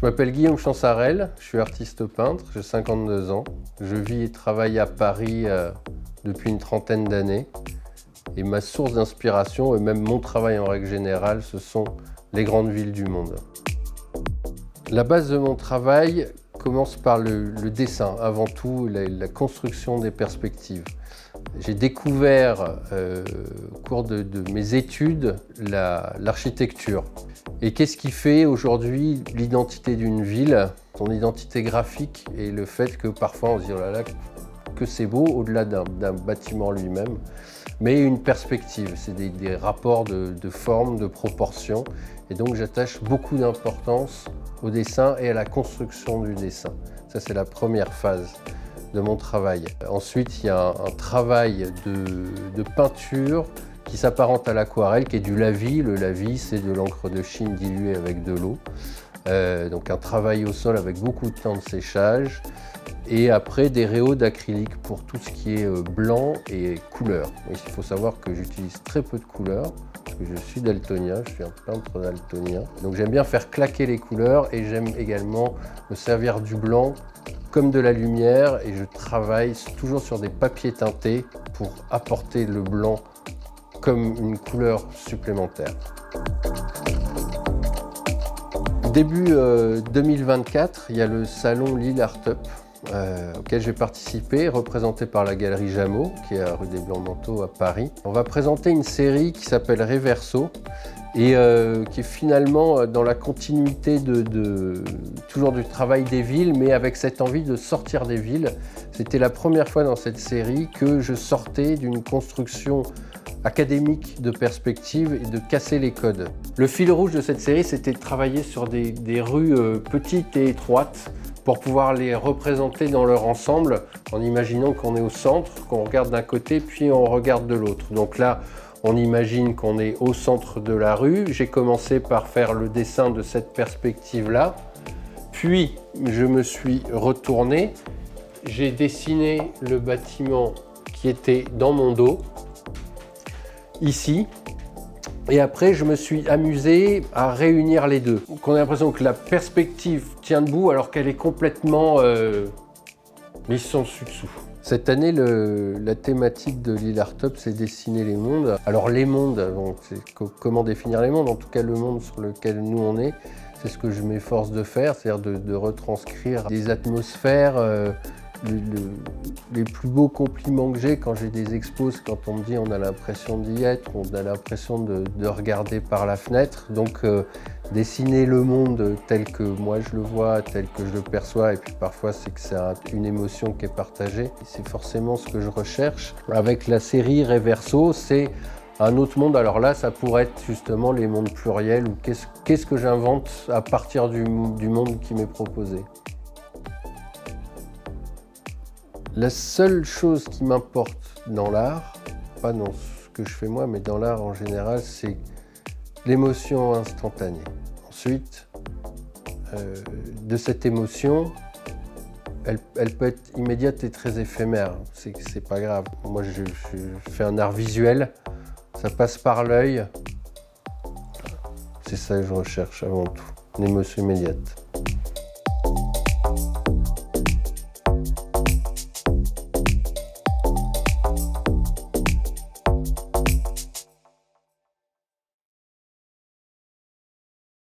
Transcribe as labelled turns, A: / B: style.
A: Je m'appelle Guillaume Chansarel, je suis artiste peintre, j'ai 52 ans. Je vis et travaille à Paris depuis une trentaine d'années. Et ma source d'inspiration, et même mon travail en règle générale, ce sont les grandes villes du monde. La base de mon travail commence par le dessin, avant tout la construction des perspectives. J'ai découvert au cours de mes études l'architecture. Et qu'est-ce qui fait aujourd'hui l'identité d'une ville, son identité graphique et le fait que parfois on se dit oh là là, que c'est beau au-delà d'un bâtiment lui-même, mais une perspective, c'est des rapports de forme, de proportion. Et donc j'attache beaucoup d'importance au dessin et à la construction du dessin. Ça, c'est la première phase de mon travail. Ensuite, il y a un travail de peinture qui s'apparente à l'aquarelle, qui est du lavis. Le lavis, c'est de l'encre de Chine diluée avec de l'eau. Donc un travail au sol avec beaucoup de temps de séchage. Et après, des réaux d'acrylique pour tout ce qui est blanc et couleur. Et il faut savoir que j'utilise très peu de couleurs, parce que je suis daltonien, je suis un peintre daltonien. Donc j'aime bien faire claquer les couleurs et j'aime également me servir du blanc comme de la lumière, et je travaille toujours sur des papiers teintés pour apporter le blanc comme une couleur supplémentaire. Début 2024, il y a le salon Lille Art Up auquel j'ai participé, représenté par la galerie Jameau, qui est à rue des Blancs-Manteaux à Paris. On va présenter une série qui s'appelle Reverso et qui est finalement dans la continuité toujours du travail des villes, mais avec cette envie de sortir des villes. C'était la première fois dans cette série que je sortais d'une construction académique de perspective et de casser les codes. Le fil rouge de cette série, c'était de travailler sur des rues petites et étroites pour pouvoir les représenter dans leur ensemble en imaginant qu'on est au centre, qu'on regarde d'un côté puis on regarde de l'autre. Donc là, on imagine qu'on est au centre de la rue. J'ai commencé par faire le dessin de cette perspective-là, puis je me suis retourné, j'ai dessiné le bâtiment qui était dans mon dos, ici, et après je me suis amusé à réunir les deux. Donc on a l'impression que la perspective tient debout alors qu'elle est complètement mise sans dessus-dessous. Cette année, la thématique de Lille Art Up, c'est dessiner les mondes. Alors les mondes, bon, comment définir les mondes? En tout cas, le monde sur lequel nous on est, c'est ce que je m'efforce de faire, c'est-à-dire de retranscrire des atmosphères. Les plus beaux compliments que j'ai quand j'ai des expos, quand on me dit on a l'impression d'y être, on a l'impression de regarder par la fenêtre. Donc dessiner le monde tel que moi je le vois, tel que je le perçois, et puis parfois c'est que c'est une émotion qui est partagée. C'est forcément ce que je recherche. Avec la série Reverso, c'est un autre monde. Alors là, ça pourrait être justement les mondes pluriels, ou qu'est-ce que j'invente à partir du monde qui m'est proposé. La seule chose qui m'importe dans l'art, pas dans ce que je fais moi, mais dans l'art en général, c'est l'émotion instantanée. Ensuite, de cette émotion, elle peut être immédiate et très éphémère. C'est pas grave. Moi, je fais un art visuel, ça passe par l'œil. C'est ça que je recherche avant tout, une émotion immédiate.